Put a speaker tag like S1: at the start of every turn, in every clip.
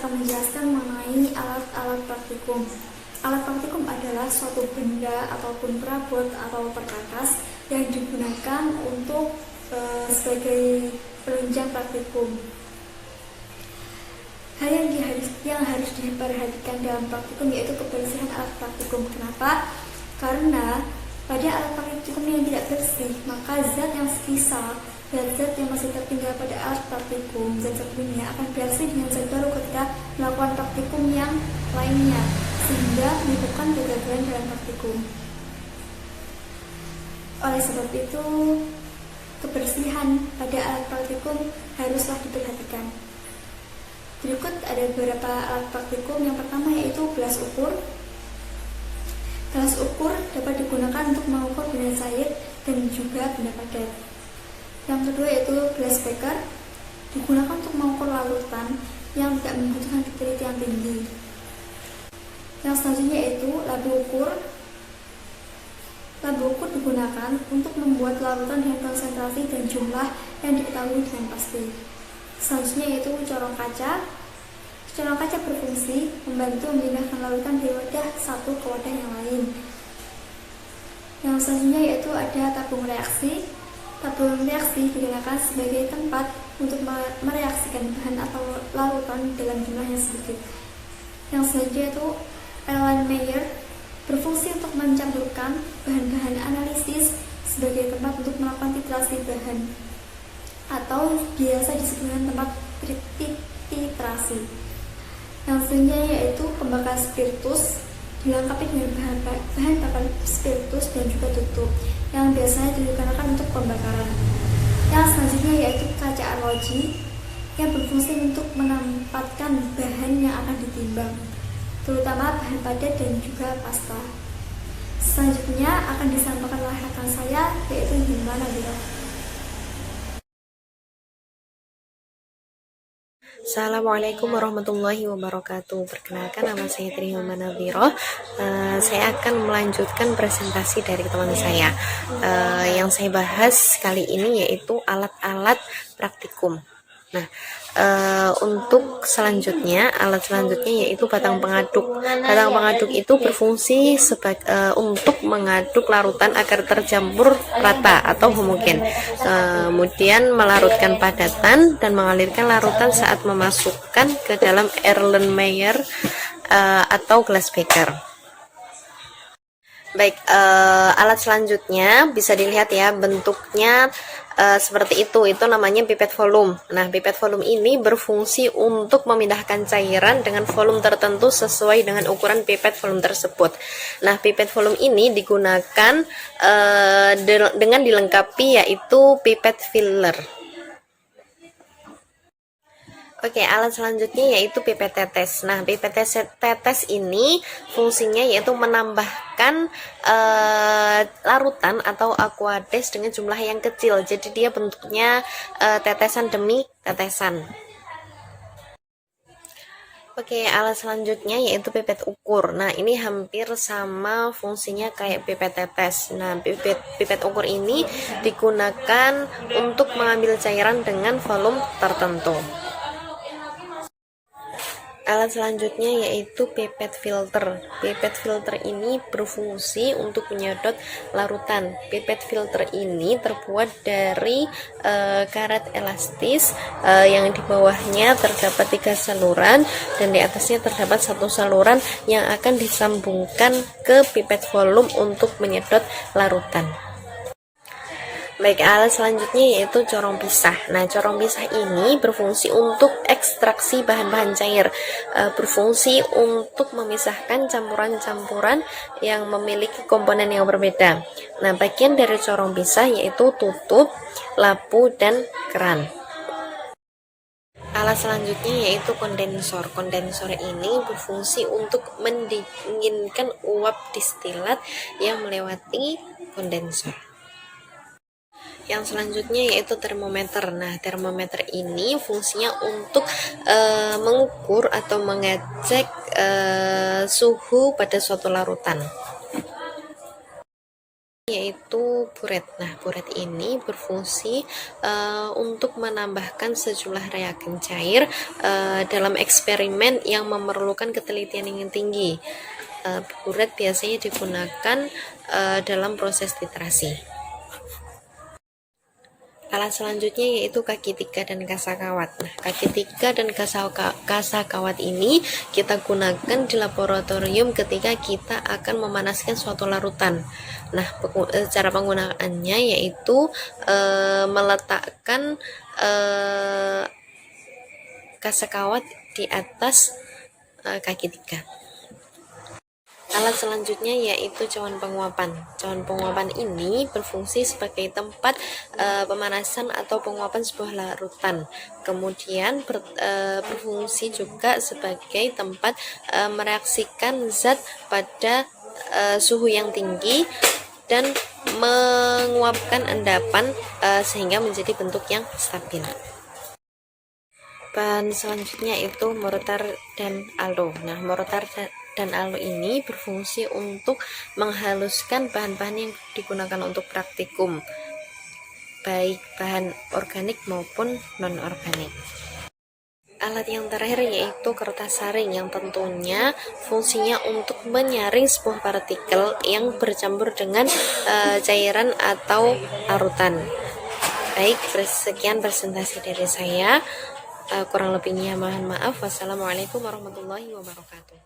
S1: akan menjelaskan mengenai alat-alat praktikum. Alat praktikum adalah suatu benda ataupun perabot atau perkakas yang digunakan untuk sebagai penunjang praktikum. Hal yang harus diperhatikan dalam praktikum yaitu kebersihan alat praktikum. Kenapa? Karena pada alat praktikum yang tidak bersih, maka zat yang sisa dan zat yang masih tertinggal pada alat praktikum zat sebelumnya akan bereaksi dengan zat baru ketika melakukan praktikum yang lainnya, sehingga menyebabkan kegagalan dalam praktikum. Oleh sebab itu, kebersihan pada alat praktikum haruslah diperhatikan. Berikut ada beberapa alat praktikum. Yang pertama yaitu gelas ukur. Gelas ukur dapat digunakan untuk mengukur benda cair dan juga benda padat. Yang kedua yaitu glass beaker, digunakan untuk mengukur larutan yang tidak membutuhkan ketelitian tinggi. Yang selanjutnya yaitu labu ukur. Labu ukur digunakan untuk membuat larutan dengan konsentrasi dan jumlah yang diketahui dengan pasti. Selanjutnya yaitu corong kaca. Corong kaca berfungsi membantu memindahkan larutan dari wadah satu ke wadah yang lain. Yang selanjutnya yaitu ada tabung reaksi. Tabung reaksi digunakan sebagai tempat untuk mereaksikan bahan atau larutan dalam jumlah yang sedikit. Yang selanjutnya yaitu Erlenmeyer, berfungsi untuk mencampurkan bahan-bahan analisis sebagai tempat untuk melakukan titrasi bahan, atau biasa disebut dengan tempat titrasi. Yang selanjutnya yaitu pembakar spiritus, dilengkapi dengan bahan bakar spiritus dan juga tutup yang biasanya digunakan untuk pembakaran. Yang selanjutnya yaitu kaca arloji yang berfungsi untuk menempatkan bahan yang akan ditimbang, terutama bahan padat dan juga pasta. Selanjutnya akan disampaikan oleh rekan saya yaitu Hilman Nabila.
S2: Assalamualaikum warahmatullahi wabarakatuh. Perkenalkan, nama saya Trihilman Nadhiroh. Saya akan melanjutkan presentasi dari teman saya. Yang saya bahas kali ini yaitu alat-alat praktikum. Nah, untuk selanjutnya, alat selanjutnya yaitu batang pengaduk. Batang pengaduk itu berfungsi untuk mengaduk larutan agar tercampur rata atau homogen. Kemudian melarutkan padatan dan mengalirkan larutan saat memasukkan ke dalam Erlenmeyer atau glass beaker. Baik, alat selanjutnya bisa dilihat ya, bentuknya seperti itu namanya pipet volume. Nah, pipet volume ini berfungsi untuk memindahkan cairan dengan volume tertentu sesuai dengan ukuran pipet volume tersebut. Nah, pipet volume ini digunakan dengan dilengkapi yaitu pipet filler. Oke, alat selanjutnya yaitu pipet tetes. Nah, pipet tetes ini fungsinya yaitu menambahkan larutan atau aquades dengan jumlah yang kecil. Jadi dia bentuknya tetesan demi tetesan. Oke, alat selanjutnya yaitu pipet ukur. Nah, ini hampir sama fungsinya kayak pipet tetes. Nah, pipet ukur ini digunakan untuk mengambil cairan dengan volume tertentu. Alat selanjutnya yaitu pipet filter. Pipet filter ini berfungsi untuk menyedot larutan. Pipet filter ini terbuat dari karet elastis yang di bawahnya terdapat 3 saluran dan di atasnya terdapat 1 saluran yang akan disambungkan ke pipet volume untuk menyedot larutan. Baik, alat selanjutnya yaitu corong pisah. Nah, corong pisah ini berfungsi untuk ekstraksi bahan-bahan cair, berfungsi untuk memisahkan campuran-campuran yang memiliki komponen yang berbeda. Nah, bagian dari corong pisah yaitu tutup, lapu, dan keran. Alat selanjutnya yaitu kondensor. Kondensor ini berfungsi untuk mendinginkan uap distilat yang melewati kondensor. Yang selanjutnya yaitu termometer. Nah, termometer ini fungsinya untuk mengukur atau mengecek suhu pada suatu larutan. yaitu buret. Nah, buret ini berfungsi untuk menambahkan sejumlah reagen cair dalam eksperimen yang memerlukan ketelitian yang tinggi. Buret biasanya digunakan dalam proses titrasi. Alat selanjutnya yaitu kaki tiga dan kasa kawat. Nah, kaki tiga dan kasa kawat ini kita gunakan di laboratorium ketika kita akan memanaskan suatu larutan. Nah, cara penggunaannya yaitu meletakkan kasa kawat di atas kaki tiga. Alat selanjutnya yaitu cawan penguapan. Cawan penguapan ini berfungsi sebagai tempat pemanasan atau penguapan sebuah larutan. Kemudian berfungsi juga sebagai tempat mereaksikan zat pada suhu yang tinggi dan menguapkan endapan sehingga menjadi bentuk yang stabil. Bahan selanjutnya itu mortar dan alo. Nah, mortar dan alo ini berfungsi untuk menghaluskan bahan-bahan yang digunakan untuk praktikum, baik bahan organik maupun non-organik. Alat yang terakhir yaitu kertas saring, yang tentunya fungsinya untuk menyaring sebuah partikel yang bercampur dengan cairan atau larutan. Baik, sekian presentasi dari saya. Kurang lebihnya mohon maaf. Wassalamualaikum warahmatullahi wabarakatuh.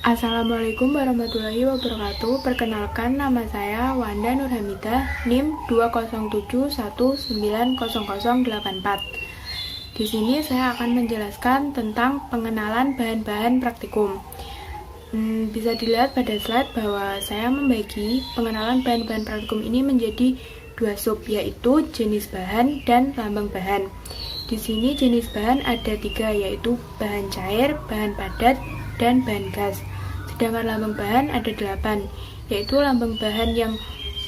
S3: Assalamualaikum warahmatullahi wabarakatuh. Perkenalkan, nama saya Wanda Nurhamidah, NIM 207190084. Di sini saya akan menjelaskan tentang pengenalan bahan-bahan praktikum. Bisa dilihat pada slide bahwa saya membagi pengenalan bahan-bahan praktikum ini menjadi dua sub, yaitu jenis bahan dan lambang bahan. Di sini jenis bahan ada tiga, yaitu bahan cair, bahan padat, dan bahan gas. Sedangkan lambang bahan ada 8, yaitu lambang bahan yang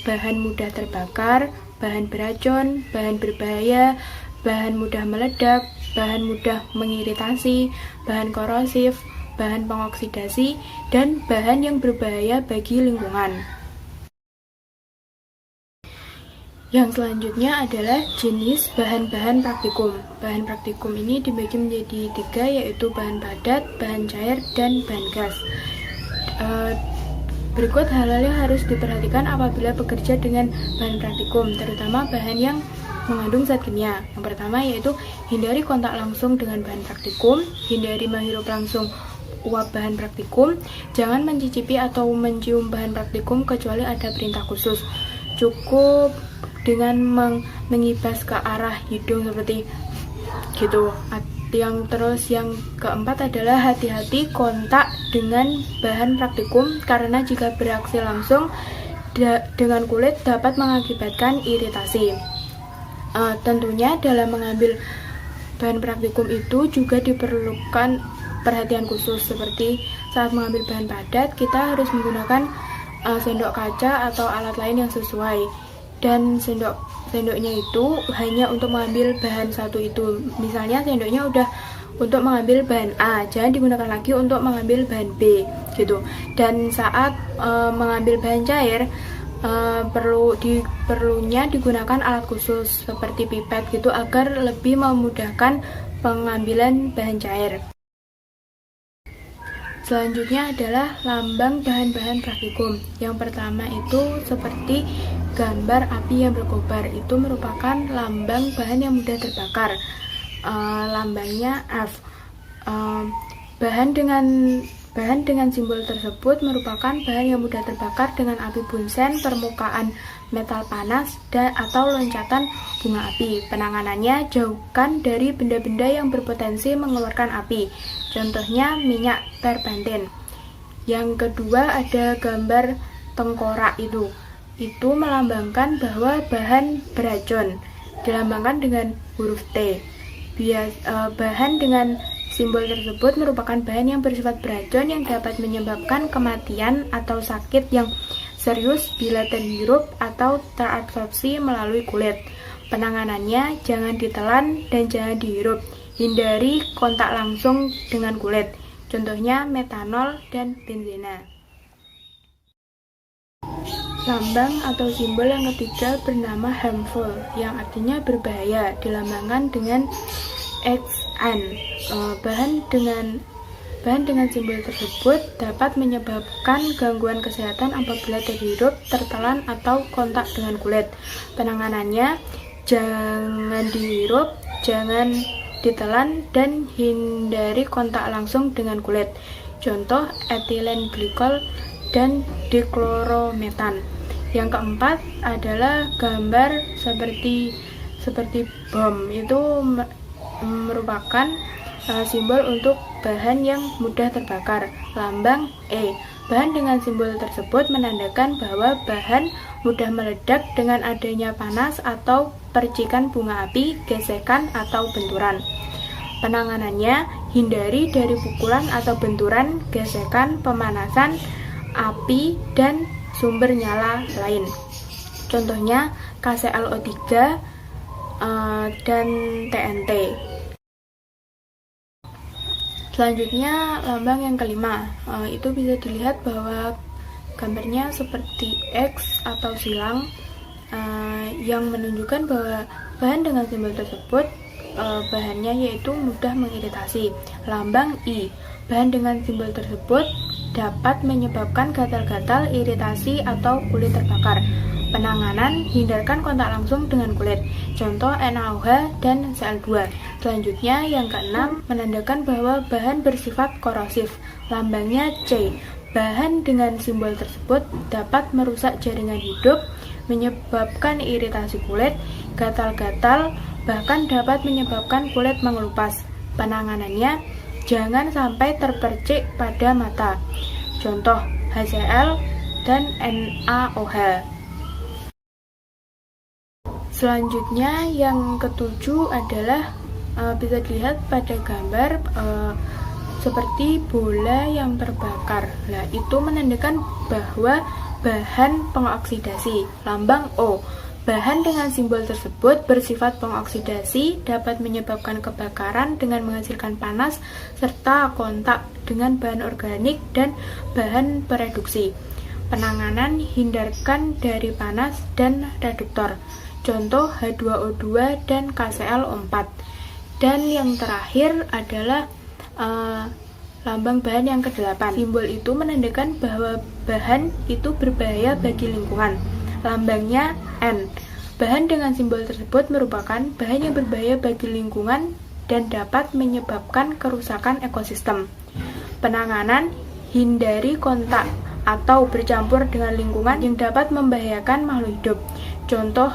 S3: bahan mudah terbakar, bahan beracun, bahan berbahaya, bahan mudah meledak, bahan mudah mengiritasi, bahan korosif, bahan pengoksidasi, dan bahan yang berbahaya bagi lingkungan. Yang selanjutnya adalah jenis bahan-bahan praktikum. Bahan praktikum ini dibagi menjadi 3, yaitu bahan padat, bahan cair, dan bahan gas. Berikut hal-hal yang harus diperhatikan apabila bekerja dengan bahan praktikum, terutama bahan yang mengandung zat kimia. Yang pertama yaitu hindari kontak langsung dengan bahan praktikum, hindari menghirup langsung uap bahan praktikum, jangan mencicipi atau mencium bahan praktikum kecuali ada perintah khusus. Cukup dengan mengibas ke arah hidung seperti gitu. Yang keempat adalah hati-hati kontak dengan bahan praktikum, karena jika bereaksi langsung dengan kulit dapat mengakibatkan iritasi. Tentunya dalam mengambil bahan praktikum itu juga diperlukan perhatian khusus, seperti saat mengambil bahan padat kita harus menggunakan sendok kaca atau alat lain yang sesuai, dan sendoknya itu hanya untuk mengambil bahan satu itu. Misalnya sendoknya udah untuk mengambil bahan A, jangan digunakan lagi untuk mengambil bahan B gitu. Dan saat mengambil bahan cair perlunya digunakan alat khusus seperti pipet gitu, agar lebih memudahkan pengambilan bahan cair. Selanjutnya adalah lambang bahan-bahan praktikum. Yang pertama itu seperti gambar api yang berkobar, itu merupakan lambang bahan yang mudah terbakar. Lambangnya F. Bahan dengan simbol tersebut merupakan bahan yang mudah terbakar dengan api bunsen, permukaan metal panas, atau loncatan bunga api. Penanganannya, jauhkan dari benda-benda yang berpotensi mengeluarkan api. Contohnya minyak terpentin. Yang kedua ada gambar tengkorak, itu melambangkan bahwa bahan beracun, dilambangkan dengan huruf T. Bahan dengan simbol tersebut merupakan bahan yang bersifat beracun yang dapat menyebabkan kematian atau sakit yang serius bila terhirup atau terabsorpsi melalui kulit. Penanganannya, jangan ditelan dan jangan dihirup. Hindari kontak langsung dengan kulit. Contohnya metanol dan benzena. Lambang atau simbol yang ketiga bernama harmful, yang artinya berbahaya, dilambangkan dengan XN. Bahan dengan simbol tersebut dapat menyebabkan gangguan kesehatan apabila terhirup, tertelan, atau kontak dengan kulit. Penanganannya, jangan dihirup, jangan ditelan, dan hindari kontak langsung dengan kulit. Contoh, etilen glikol dan diklorometan. Yang keempat adalah gambar seperti bom. Itu merupakan simbol untuk bahan yang mudah terbakar. Lambang E. Bahan dengan simbol tersebut menandakan bahwa bahan mudah meledak dengan adanya panas atau percikan bunga api, gesekan, atau benturan. Penanganannya, hindari dari pukulan atau benturan, gesekan, pemanasan, api, dan sumber nyala lain. Contohnya KClO3 dan TNT. Selanjutnya lambang yang kelima, itu bisa dilihat bahwa gambarnya seperti X atau silang, yang menunjukkan bahwa bahan dengan simbol tersebut bahannya yaitu mudah mengiritasi. Lambang I, bahan dengan simbol tersebut dapat menyebabkan gatal-gatal, iritasi, atau kulit terbakar. Penanganan, hindarkan kontak langsung dengan kulit. Contoh NaOH dan Cl2. Selanjutnya yang keenam, menandakan bahwa bahan bersifat korosif. Lambangnya C. Bahan dengan simbol tersebut dapat merusak jaringan hidup, menyebabkan iritasi kulit, gatal-gatal, bahkan dapat menyebabkan kulit mengelupas. Penanganannya, jangan sampai terpercik pada mata. Contoh HCl dan NaOH. Selanjutnya yang ketujuh adalah bisa dilihat pada gambar seperti bola yang terbakar. Nah, itu menandakan bahwa bahan pengoksidasi. Lambang O. Bahan dengan simbol tersebut bersifat pengoksidasi, dapat menyebabkan kebakaran dengan menghasilkan panas serta kontak dengan bahan organik dan bahan pereduksi. Penanganan, hindarkan dari panas dan reduktor. Contoh H2O2 dan KClO4. Dan yang terakhir adalah lambang bahan yang ke-8. Simbol itu menandakan bahwa bahan itu berbahaya bagi lingkungan. Lambangnya N. Bahan dengan simbol tersebut merupakan bahan yang berbahaya bagi lingkungan dan dapat menyebabkan kerusakan ekosistem. Penanganan, hindari kontak atau bercampur dengan lingkungan yang dapat membahayakan makhluk hidup. Contoh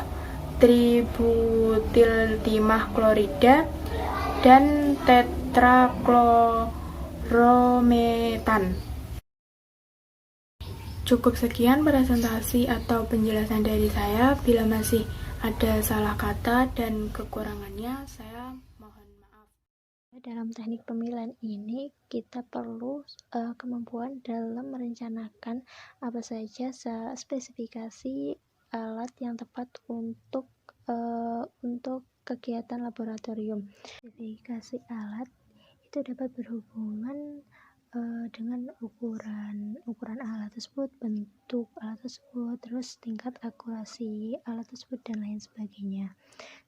S3: tributiltimah klorida dan tetraklorometan. Cukup sekian presentasi atau penjelasan dari saya. Bila masih ada salah kata dan kekurangannya, saya mohon maaf.
S4: Dalam teknik pemilihan ini, kita perlu kemampuan dalam merencanakan apa saja spesifikasi alat yang tepat untuk kegiatan laboratorium. Spesifikasi alat itu dapat berhubungan dengan ukuran alat tersebut, bentuk alat tersebut, terus tingkat akurasi alat tersebut, dan lain sebagainya.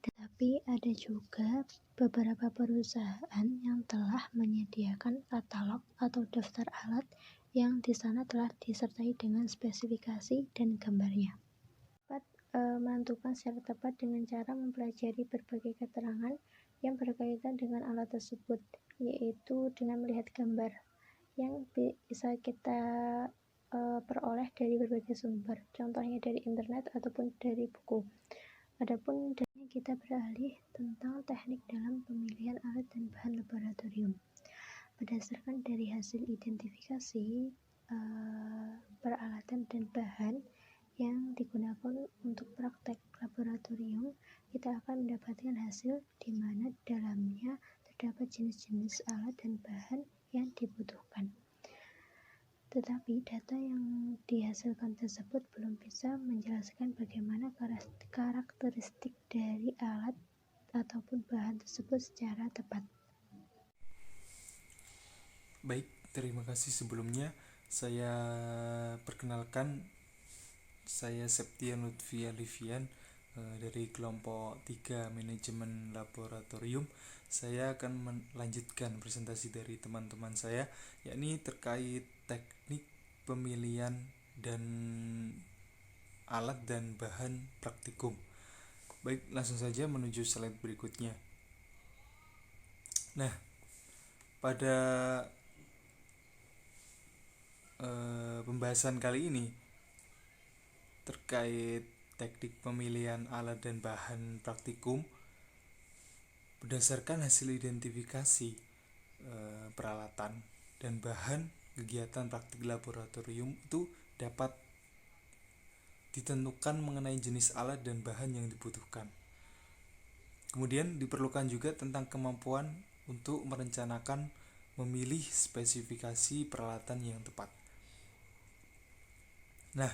S4: Tetapi ada juga beberapa perusahaan yang telah menyediakan katalog atau daftar alat yang di sana telah disertai dengan spesifikasi dan gambarnya. Dapat menentukan secara tepat dengan cara mempelajari berbagai keterangan yang berkaitan dengan alat tersebut, yaitu dengan melihat gambar yang bisa kita peroleh dari berbagai sumber, contohnya dari internet ataupun dari buku. Adapun kita beralih tentang teknik dalam pemilihan alat dan bahan laboratorium. Berdasarkan dari hasil identifikasi peralatan dan bahan yang digunakan untuk praktek laboratorium, kita akan mendapatkan hasil di mana dalamnya terdapat jenis-jenis alat dan bahan yang dibutuhkan. Tetapi data yang dihasilkan tersebut belum bisa menjelaskan bagaimana karakteristik dari alat ataupun bahan tersebut secara tepat.
S5: Baik, terima kasih. Sebelumnya saya perkenalkan, saya Septian Lutfi Alifian dari kelompok 3 manajemen laboratorium. Saya akan melanjutkan presentasi dari teman-teman saya, yakni terkait teknik pemilihan dan alat dan bahan praktikum. Baik, langsung saja menuju slide berikutnya. Nah, pada pembahasan kali ini terkait teknik pemilihan alat dan bahan praktikum, berdasarkan hasil identifikasi peralatan dan bahan kegiatan praktik laboratorium itu dapat ditentukan mengenai jenis alat dan bahan yang dibutuhkan. Kemudian diperlukan juga tentang kemampuan untuk merencanakan memilih spesifikasi peralatan yang tepat. Nah,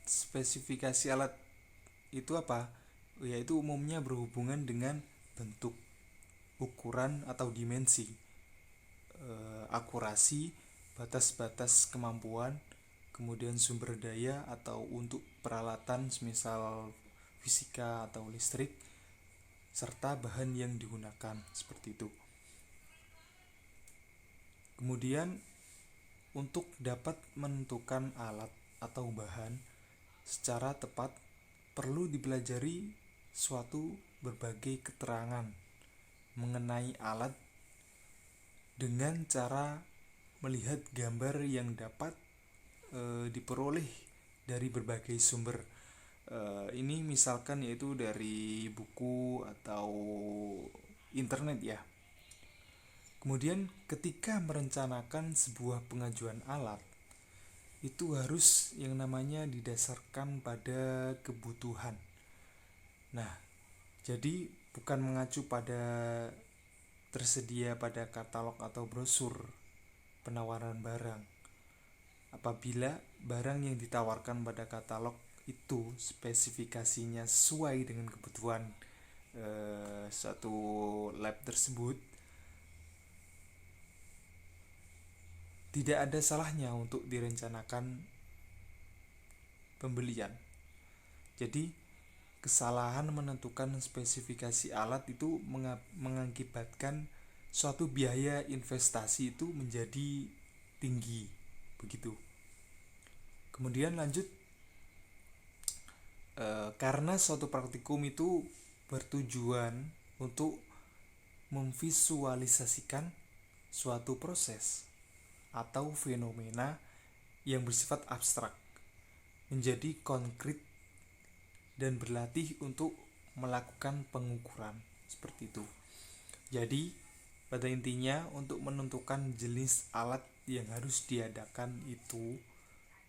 S5: spesifikasi alat itu apa? Yaitu umumnya berhubungan dengan bentuk, ukuran atau dimensi, akurasi, batas-batas kemampuan, kemudian sumber daya atau untuk peralatan semisal fisika atau listrik, serta bahan yang digunakan, seperti itu. Kemudian untuk dapat menentukan alat atau bahan secara tepat perlu dipelajari suatu berbagai keterangan mengenai alat dengan cara melihat gambar yang dapat diperoleh dari berbagai sumber. Ini misalkan yaitu dari buku atau internet ya. Kemudian ketika merencanakan sebuah pengajuan alat, itu harus yang namanya didasarkan pada kebutuhan. Nah, jadi bukan mengacu pada tersedia pada katalog atau brosur penawaran barang. Apabila barang yang ditawarkan pada katalog itu spesifikasinya sesuai dengan kebutuhan suatu lab tersebut, tidak ada salahnya untuk direncanakan pembelian. Jadi kesalahan menentukan spesifikasi alat itu mengakibatkan suatu biaya investasi itu menjadi tinggi, begitu. Kemudian lanjut, karena suatu praktikum itu bertujuan untuk memvisualisasikan suatu proses atau fenomena yang bersifat abstrak menjadi konkret dan berlatih untuk melakukan pengukuran, seperti itu. Jadi pada intinya untuk menentukan jenis alat yang harus diadakan itu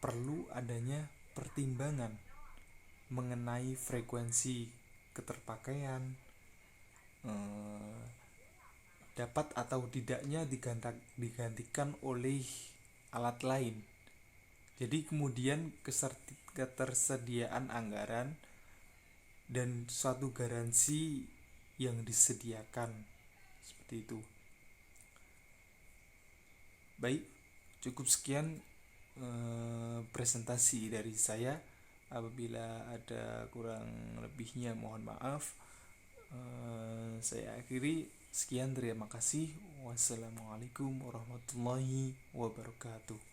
S5: perlu adanya pertimbangan mengenai frekuensi keterpakaian, dapat atau tidaknya digantikan oleh alat lain. Jadi kemudian ketersediaan anggaran dan suatu garansi yang disediakan, seperti itu. Baik, cukup sekian presentasi dari saya. Apabila ada kurang lebihnya mohon maaf. Saya akhiri. Sekian, terima kasih. Wassalamualaikum warahmatullahi wabarakatuh.